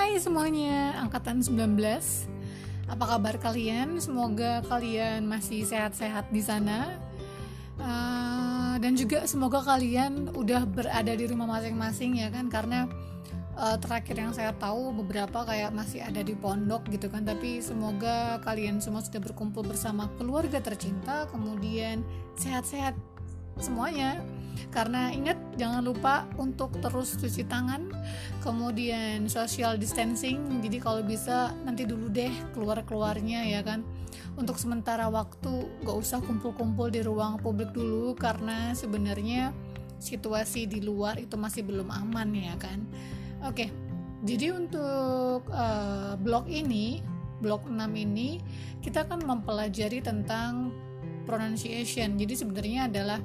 Hai semuanya, angkatan 19. Apa kabar kalian? Semoga kalian masih sehat-sehat di sana. Dan juga semoga kalian udah berada di rumah masing-masing ya kan, karena terakhir yang saya tahu beberapa kayak masih ada di pondok gitu kan. Tapi semoga kalian semua sudah berkumpul bersama keluarga tercinta, kemudian sehat-sehat semuanya. Karena ingat, jangan lupa untuk terus cuci tangan, kemudian social distancing. Jadi kalau bisa nanti dulu deh keluarnya ya kan. Untuk sementara waktu gak usah kumpul-kumpul di ruang publik dulu, karena sebenarnya situasi di luar itu masih belum aman ya kan. Oke, jadi untuk blog 6 ini kita akan mempelajari tentang pronunciation. Jadi sebenarnya adalah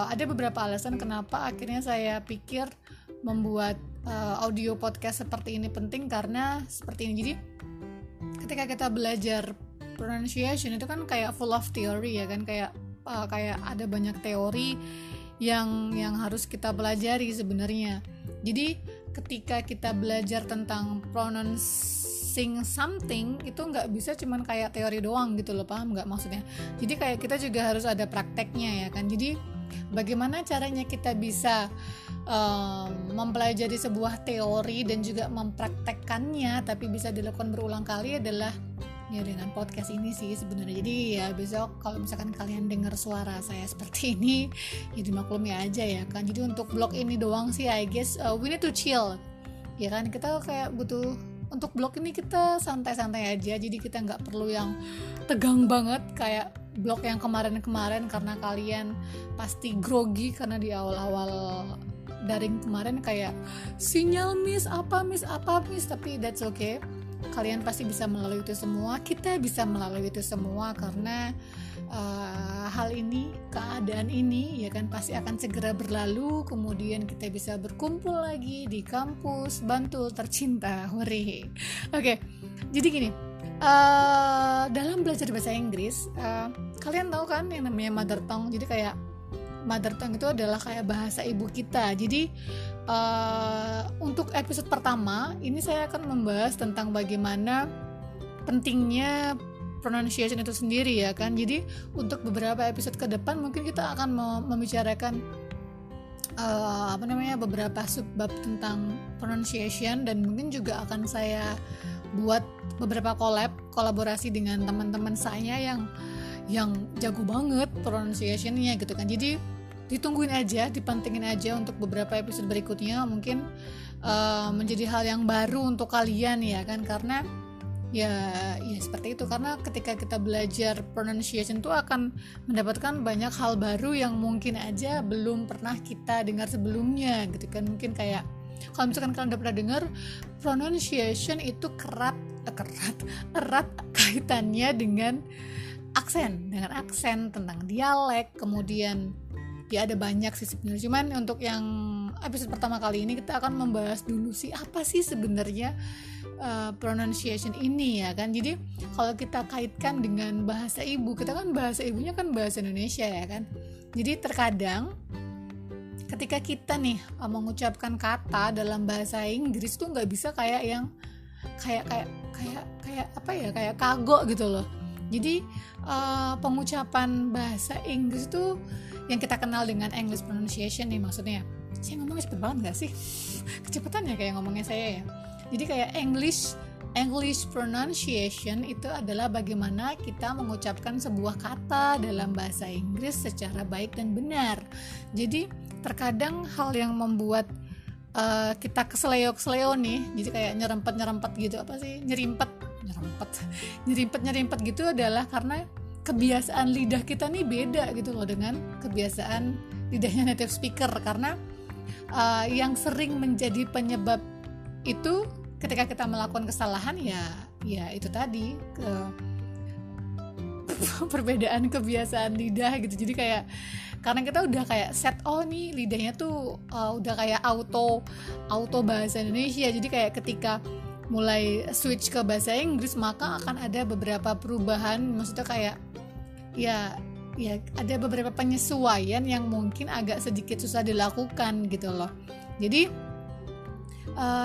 ada beberapa alasan kenapa akhirnya saya pikir membuat audio podcast seperti ini penting, karena seperti ini. Jadi ketika kita belajar pronunciation itu kan kayak full of theory ya kan, kayak ada banyak teori yang harus kita pelajari sebenarnya. Jadi ketika kita belajar tentang pronouncing something itu nggak bisa cuman kayak teori doang gitu loh, paham nggak maksudnya? Jadi kayak kita juga harus ada prakteknya ya kan. Jadi bagaimana caranya kita bisa mempelajari sebuah teori dan juga mempraktekkannya tapi bisa dilakukan berulang kali adalah ya dengan podcast ini sih sebenarnya. Jadi ya besok kalau misalkan kalian dengar suara saya seperti ini ya dimaklumi aja ya kan. Jadi untuk blog ini doang sih I guess we need to chill ya kan. Kita kayak butuh, untuk blog ini kita santai-santai aja. Jadi kita nggak perlu yang tegang banget kayak blog yang kemarin-kemarin, karena kalian pasti grogi karena di awal-awal daring kemarin kayak sinyal miss, tapi that's okay. Kalian pasti bisa melalui itu semua, kita bisa melalui itu semua, karena hal ini, keadaan ini ya kan pasti akan segera berlalu. Kemudian kita bisa berkumpul lagi di kampus Bantul tercinta. Hore. Oke, jadi gini, dalam belajar bahasa Inggris kalian tahu kan yang namanya mother tongue. Jadi kayak mother tongue itu adalah kayak bahasa ibu kita. Jadi untuk episode pertama ini saya akan membahas tentang bagaimana pentingnya pronunciation itu sendiri ya kan. Jadi untuk beberapa episode ke depan mungkin kita akan membicarakan beberapa subbab tentang pronunciation, dan mungkin juga akan saya buat beberapa kolaborasi dengan teman-teman saya yang jago banget pronunciation-nya gitu kan. Jadi ditungguin aja, dipantengin aja untuk beberapa episode berikutnya. Mungkin menjadi hal yang baru untuk kalian ya kan, karena ya seperti itu. Karena ketika kita belajar pronunciation itu akan mendapatkan banyak hal baru yang mungkin aja belum pernah kita dengar sebelumnya gitu kan. Mungkin kayak kalau misalkan kalian udah pernah dengar, pronunciation itu erat kaitannya dengan aksen, tentang dialek, kemudian ya ada banyak sih sebenarnya. Cuman untuk yang episode pertama kali ini kita akan membahas dulu sih apa sih sebenarnya pronunciation ini ya kan. Jadi kalau kita kaitkan dengan bahasa ibu, kita kan bahasa ibunya kan bahasa Indonesia ya kan. Jadi terkadang ketika kita nih mengucapkan kata dalam bahasa Inggris tuh nggak bisa kayak yang kayak kagok gitu loh. Jadi pengucapan bahasa Inggris tuh yang kita kenal dengan English pronunciation nih, maksudnya saya ngomongnya cepet banget gak sih? Kecepatan ya kayak ngomongnya saya ya. Jadi kayak English pronunciation itu adalah bagaimana kita mengucapkan sebuah kata dalam bahasa Inggris secara baik dan benar. Jadi terkadang hal yang membuat kita keseleo nih, jadi kayak nyerempet gitu, nyerimpet gitu adalah karena kebiasaan lidah kita nih beda gitu loh dengan kebiasaan lidahnya native speaker. Karena yang sering menjadi penyebab itu ketika kita melakukan kesalahan ya itu tadi perbedaan kebiasaan lidah gitu. Jadi kayak karena kita udah kayak set, nih lidahnya tuh udah kayak auto bahasa Indonesia. Jadi kayak ketika mulai switch ke bahasa Inggris maka akan ada beberapa perubahan, maksudnya kayak ya ada beberapa penyesuaian yang mungkin agak sedikit susah dilakukan gitu loh. Jadi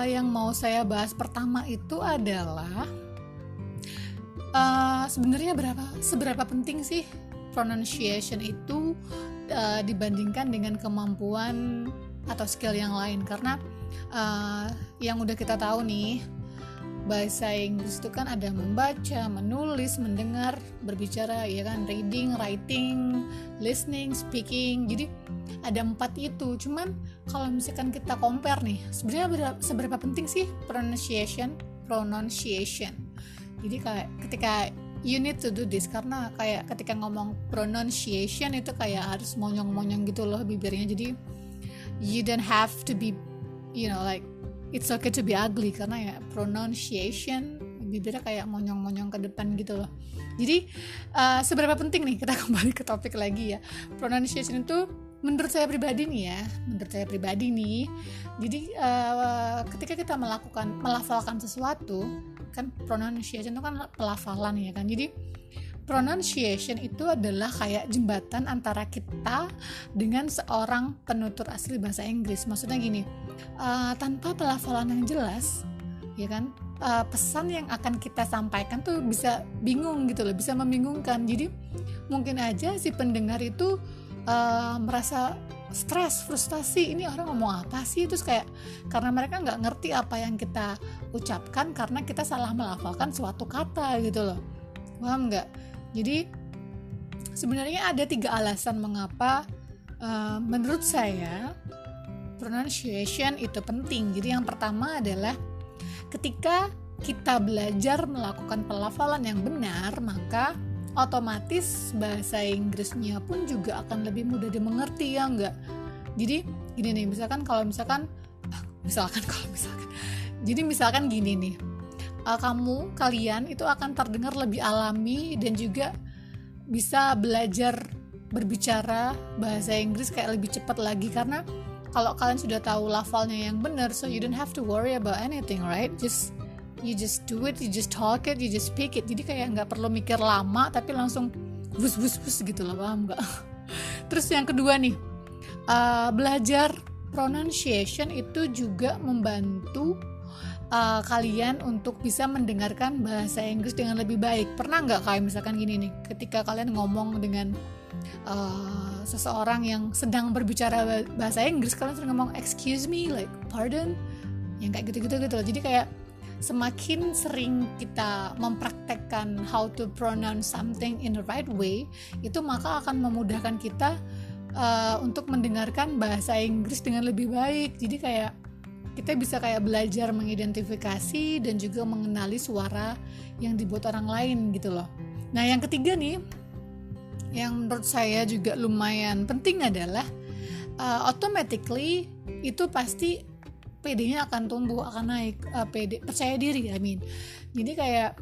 Yang mau saya bahas pertama itu adalah sebenarnya seberapa penting sih pronunciation itu dibandingkan dengan kemampuan atau skill yang lain. Karena yang udah kita tahu nih, bahasa Inggris itu kan ada membaca, menulis, mendengar, berbicara, ya kan, reading, writing, listening, speaking. Jadi ada 4 itu. Cuman kalau misalkan kita compare nih, sebenarnya seberapa penting sih pronunciation. Jadi kayak ketika you need to do this, karena kayak ketika ngomong pronunciation itu kayak harus monyong-monyong gitu loh bibirnya. Jadi you don't have to be, like it's okay to be ugly, karena ya pronunciation bibirnya kayak monyong-monyong ke depan gitu loh. Jadi seberapa penting nih, kita kembali ke topik lagi ya. Pronunciation itu menurut saya pribadi nih. Jadi ketika kita melafalkan sesuatu, kan pronunciation itu kan pelafalan ya kan. Jadi pronunciation itu adalah kayak jembatan antara kita dengan seorang penutur asli bahasa Inggris. Maksudnya gini, tanpa pelafalan yang jelas, ya kan, pesan yang akan kita sampaikan tuh bisa bingung gitu loh, bisa membingungkan. Jadi mungkin aja si pendengar itu merasa stres, frustasi, ini orang ngomong apa sih, terus kayak karena mereka nggak ngerti apa yang kita ucapkan karena kita salah melafalkan suatu kata gitu loh. Paham nggak? Jadi sebenarnya ada 3 alasan mengapa menurut saya pronunciation itu penting. Jadi yang pertama adalah ketika kita belajar melakukan pelafalan yang benar, maka otomatis bahasa Inggrisnya pun juga akan lebih mudah dimengerti, ya enggak? Jadi gini nih, misalkan gini nih, kalian itu akan terdengar lebih alami dan juga bisa belajar berbicara bahasa Inggris kayak lebih cepat lagi, karena kalau kalian sudah tahu lafalnya yang benar, so you don't have to worry about anything, right? You just do it, you just talk it, you just speak it. Jadi kayak nggak perlu mikir lama, tapi langsung bus gitu lah, paham nggak? Terus yang kedua nih, belajar pronunciation itu juga membantu kalian untuk bisa mendengarkan bahasa Inggris dengan lebih baik. Pernah nggak kayak misalkan gini nih, ketika kalian ngomong dengan seseorang yang sedang berbicara bahasa Inggris, kalian sering ngomong excuse me, like pardon, yang kayak gitu loh. Jadi kayak semakin sering kita mempraktekkan how to pronounce something in the right way, itu maka akan memudahkan kita untuk mendengarkan bahasa Inggris dengan lebih baik. Jadi kayak kita bisa kayak belajar mengidentifikasi dan juga mengenali suara yang dibuat orang lain gitu loh. Nah yang ketiga nih, yang menurut saya juga lumayan penting adalah automatically itu pasti PD-nya akan tumbuh, akan naik, percaya diri, Jadi kayak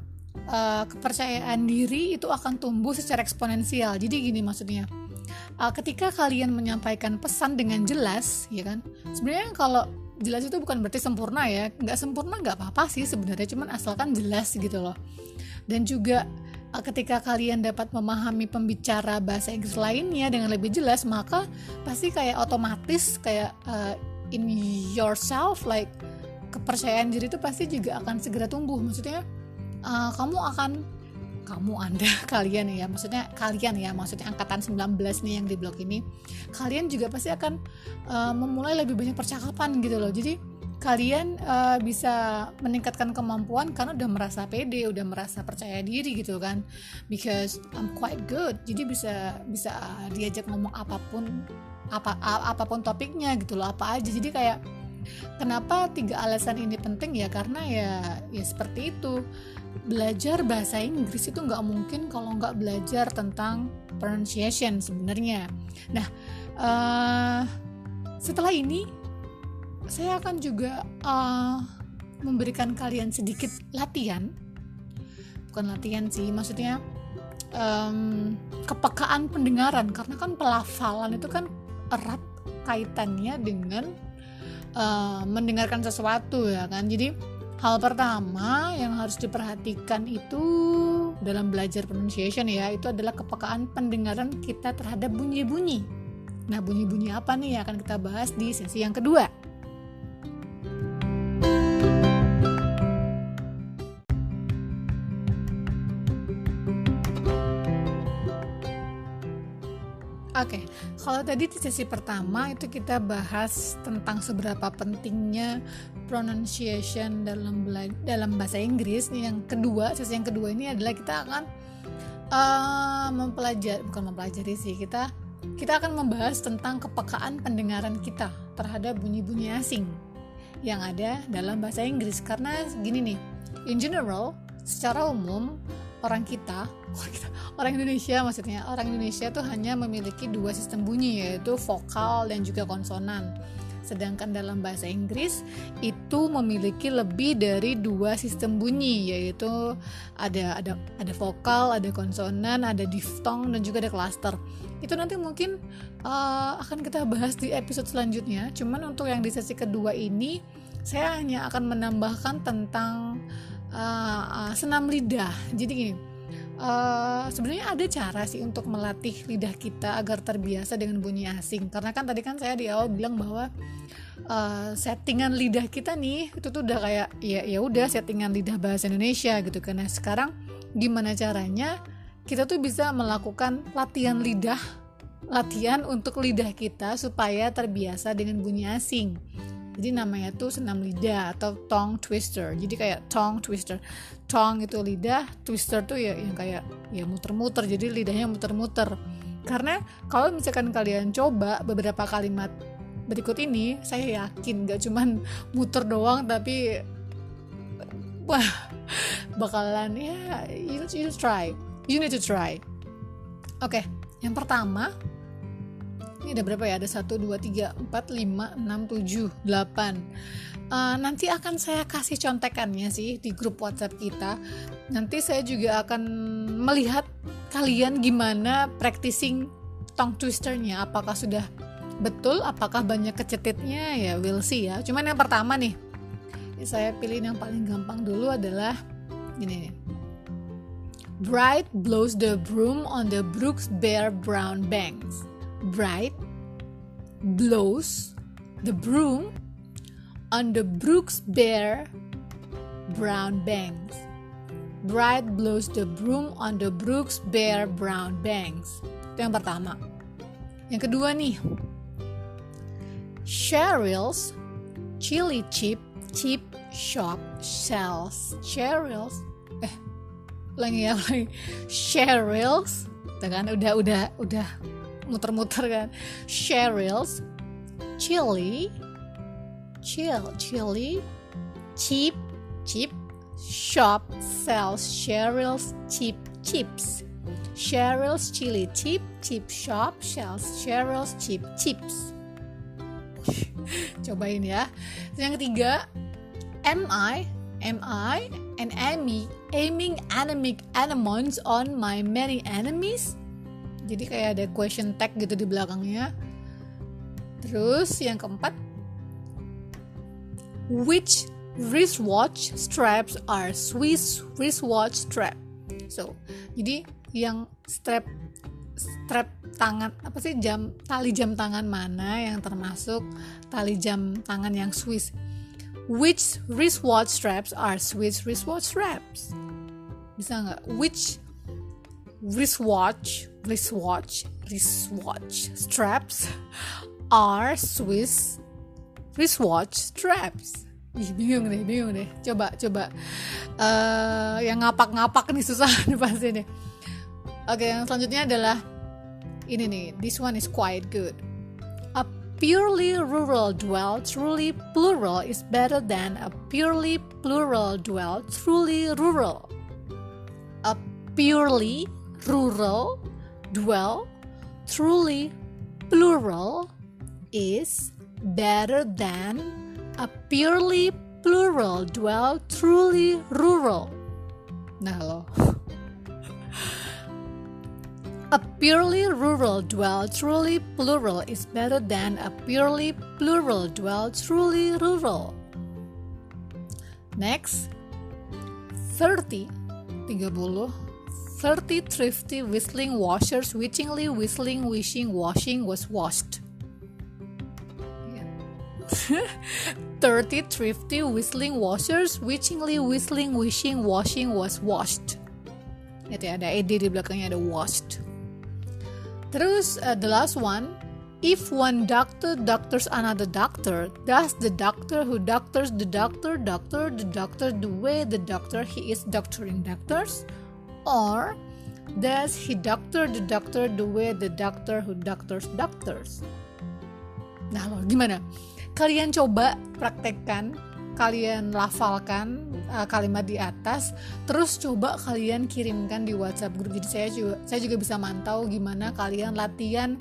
kepercayaan diri itu akan tumbuh secara eksponensial. Jadi gini maksudnya, ketika kalian menyampaikan pesan dengan jelas, ya kan, sebenarnya kalau jelas itu bukan berarti sempurna ya, nggak sempurna nggak apa-apa sih sebenarnya, cuman asalkan jelas gitu loh. Dan juga ketika kalian dapat memahami pembicara bahasa Inggris lainnya dengan lebih jelas, maka pasti kayak otomatis kayak in yourself, like kepercayaan diri itu pasti juga akan segera tumbuh. Maksudnya kalian ya, maksudnya angkatan 19 nih yang di blog ini, kalian juga pasti akan memulai lebih banyak percakapan gitu loh. Jadi kalian bisa meningkatkan kemampuan karena udah merasa pede, udah merasa percaya diri gitu kan, because I'm quite good. Jadi bisa diajak ngomong apapun topiknya gitu loh, apa aja. Jadi kayak kenapa 3 alasan ini penting ya, karena ya seperti itu, belajar bahasa Inggris itu nggak mungkin kalau nggak belajar tentang pronunciation sebenarnya. Nah setelah ini saya akan juga memberikan kalian sedikit bukan latihan sih, maksudnya kepekaan pendengaran, karena kan pelafalan itu kan erat kaitannya dengan mendengarkan sesuatu ya kan. Jadi hal pertama yang harus diperhatikan itu dalam belajar pronunciation ya, itu adalah kepekaan pendengaran kita terhadap bunyi-bunyi. Nah bunyi-bunyi apa nih yang akan kita bahas di sesi yang kedua. Oke, kalau tadi di sesi pertama itu kita bahas tentang seberapa pentingnya pronunciation dalam bahasa Inggris. Yang kedua, sesi yang kedua ini adalah kita akan mempelajari sih, kita akan membahas tentang kepekaan pendengaran kita terhadap bunyi-bunyi asing yang ada dalam bahasa Inggris. Karena gini nih, in general, secara umum orang Indonesia tuh hanya memiliki 2 sistem bunyi, yaitu vokal dan juga konsonan. Sedangkan dalam bahasa Inggris itu memiliki lebih dari 2 sistem bunyi, yaitu ada vokal, ada konsonan, ada diftong, dan juga ada cluster. Itu nanti mungkin akan kita bahas di episode selanjutnya. Cuman untuk yang di sesi kedua ini saya hanya akan menambahkan tentang senam lidah. Jadi gini, sebenarnya ada cara sih untuk melatih lidah kita agar terbiasa dengan bunyi asing. Karena kan tadi kan saya di awal bilang bahwa settingan lidah kita nih itu tuh udah kayak ya udah settingan lidah bahasa Indonesia gitu kan. Nah, sekarang gimana caranya kita tuh bisa melakukan latihan untuk lidah kita supaya terbiasa dengan bunyi asing. Jadi namanya tuh senam lidah atau tongue twister. Jadi kayak tongue twister. Tongue itu lidah, twister tuh ya yang kayak ya muter-muter. Jadi lidahnya muter-muter. Karena kalau misalkan kalian coba beberapa kalimat berikut ini, saya yakin gak cuman muter doang, tapi bakalan ya you need to try. Oke, yang pertama, ini ada berapa ya? Ada 1, 2, 3, 4, 5, 6, 7, 8. Nanti akan saya kasih contekannya sih di grup WhatsApp kita. Nanti saya juga akan melihat kalian gimana practicing tongue twisternya. Apakah sudah betul? Apakah banyak kecetitnya? Ya we'll see ya. Cuman yang pertama nih, saya pilih yang paling gampang dulu adalah ini nih. Bright blows the broom on the brook's bare brown banks. Bright blows the broom on the brook's bare brown banks. Bright blows the broom on the brook's bare brown banks. Itu yang pertama. Yang kedua nih, Cheryl's chili chip shop sells Cheryl's Cheryl's, kan udah muter-muter kan. Cheryl's chili chip shop sells Cheryl's chips. Cheryl's chili chip shop sells Cheryl's chips. Cobain ya. Yang ketiga, am I and aiming anemic anemones on my many enemies. Jadi kayak ada question tag gitu di belakangnya. Terus yang keempat, which wristwatch straps are Swiss wristwatch strap? So, jadi yang strap tangan tali jam tangan mana yang termasuk tali jam tangan yang Swiss? Which wristwatch straps are Swiss wristwatch straps? Bisa nggak? Which wristwatch straps are Swiss wristwatch straps? Bingung deh. Coba. Yang ngapak-ngapak nih susah nih pasti nih. Oke, yang selanjutnya adalah ini nih. This one is quite good. A purely rural dwell truly plural is better than a purely plural dwell truly rural. A purely rural dwell truly plural is better than a purely plural dwell truly rural. Nah lo. A purely rural dwell truly plural is better than a purely plural dwell truly rural. Next, 30 thrifty whistling washers witchingly whistling wishing washing was washed. 30 thrifty whistling washers witchingly whistling wishing washing was washed. Itu ada ed di belakangnya, ada washed. Terus the last one, if one doctor doctors another doctor, does the doctor who doctors the doctor the way the doctor he is doctoring doctors, or does he doctor the way the doctor who doctors doctors? Nah lo gimana? Kalian coba praktekkan, kalian lafalkan kalimat di atas, terus coba kalian kirimkan di WhatsApp grup. Jadi saya juga bisa mantau gimana kalian latihan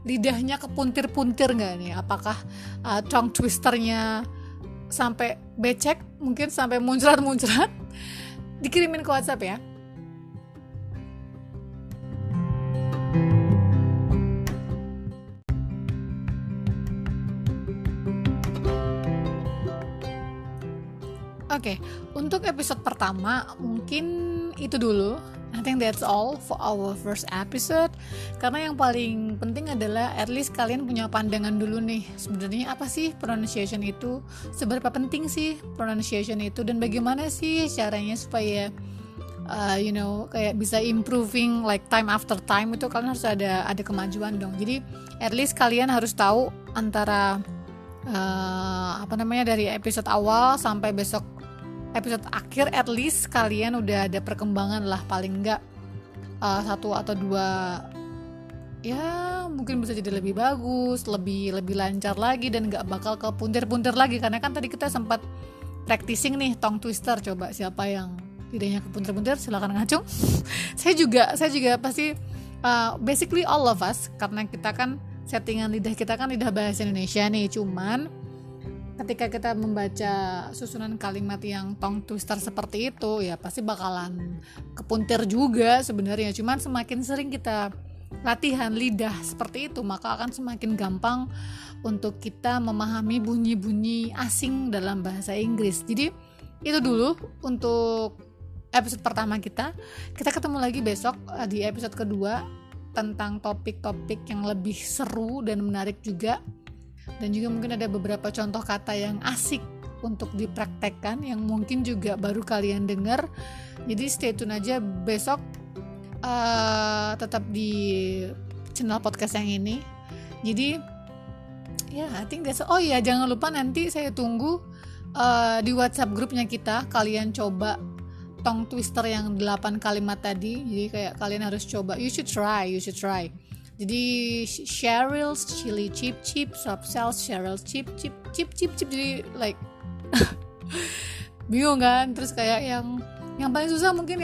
lidahnya kepuntir-puntir nggak nih? Apakah tongue twisternya sampai becek, mungkin sampai muncrat-muncrat? Dikirimin ke WhatsApp ya. Oke, untuk episode pertama mungkin itu dulu. I think that's all for our first episode. Karena yang paling penting adalah at least kalian punya pandangan dulu nih. Sebenarnya apa sih pronunciation itu? Seberapa penting sih pronunciation itu? Dan bagaimana sih caranya supaya kayak bisa improving like time after time, itu kalian harus ada kemajuan dong. Jadi at least kalian harus tahu antara dari episode awal sampai besok episode akhir, at least kalian udah ada perkembangan lah, paling enggak 1 atau 2 ya mungkin bisa jadi lebih bagus, lebih lancar lagi, dan nggak bakal ke puntir-puntir lagi. Karena kan tadi kita sempat practicing nih tongue twister. Coba siapa yang lidahnya ke puntir-puntir silakan ngacung. saya juga pasti basically all of us, karena kita kan settingan lidah kita kan lidah bahasa Indonesia nih, cuman ketika kita membaca susunan kalimat yang tongue twister seperti itu, ya pasti bakalan kepuntir juga sebenarnya. Cuman semakin sering kita latihan lidah seperti itu, maka akan semakin gampang untuk kita memahami bunyi-bunyi asing dalam bahasa Inggris. Jadi itu dulu untuk episode pertama kita. Kita ketemu lagi besok di episode kedua tentang topik-topik yang lebih seru dan menarik juga. Dan juga mungkin ada beberapa contoh kata yang asik untuk dipraktekkan, yang mungkin juga baru kalian dengar. Jadi stay tune aja besok, tetap di channel podcast yang ini. Jadi I think that's oh ya, jangan lupa nanti saya tunggu di WhatsApp grupnya kita. Kalian coba tongue twister yang 8 kalimat tadi. Jadi kayak kalian harus coba. You should try. Jadi Cheryl's chili chip chip, soft cells Cheryl's chip chip chip chip chip. Jadi like bingung kan? Terus kayak yang paling susah mungkin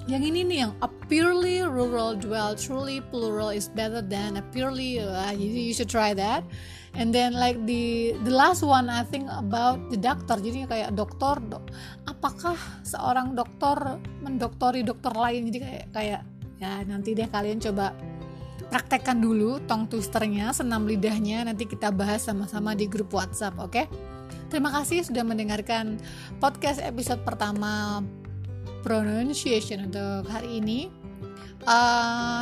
yang ini nih, yang a purely rural dwell, truly plural is better than a purely you should try that. And then like the last one I think about the doctor. Jadi kayak dokter, apakah seorang dokter mendoktori dokter lain? Jadi kayak ya nanti deh kalian coba praktekkan dulu tongue twisternya, senam lidahnya, nanti kita bahas sama-sama di grup WhatsApp, oke? Terima kasih sudah mendengarkan podcast episode pertama pronunciation untuk hari ini.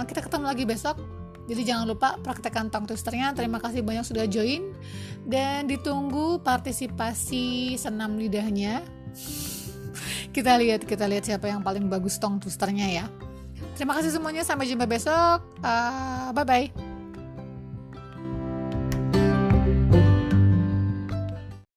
Kita ketemu lagi besok, jadi jangan lupa praktekkan tongue twisternya. Terima kasih banyak sudah join, dan ditunggu partisipasi senam lidahnya. Kita lihat siapa yang paling bagus tongue twisternya ya. Terima kasih semuanya, sampai jumpa besok. Bye-bye.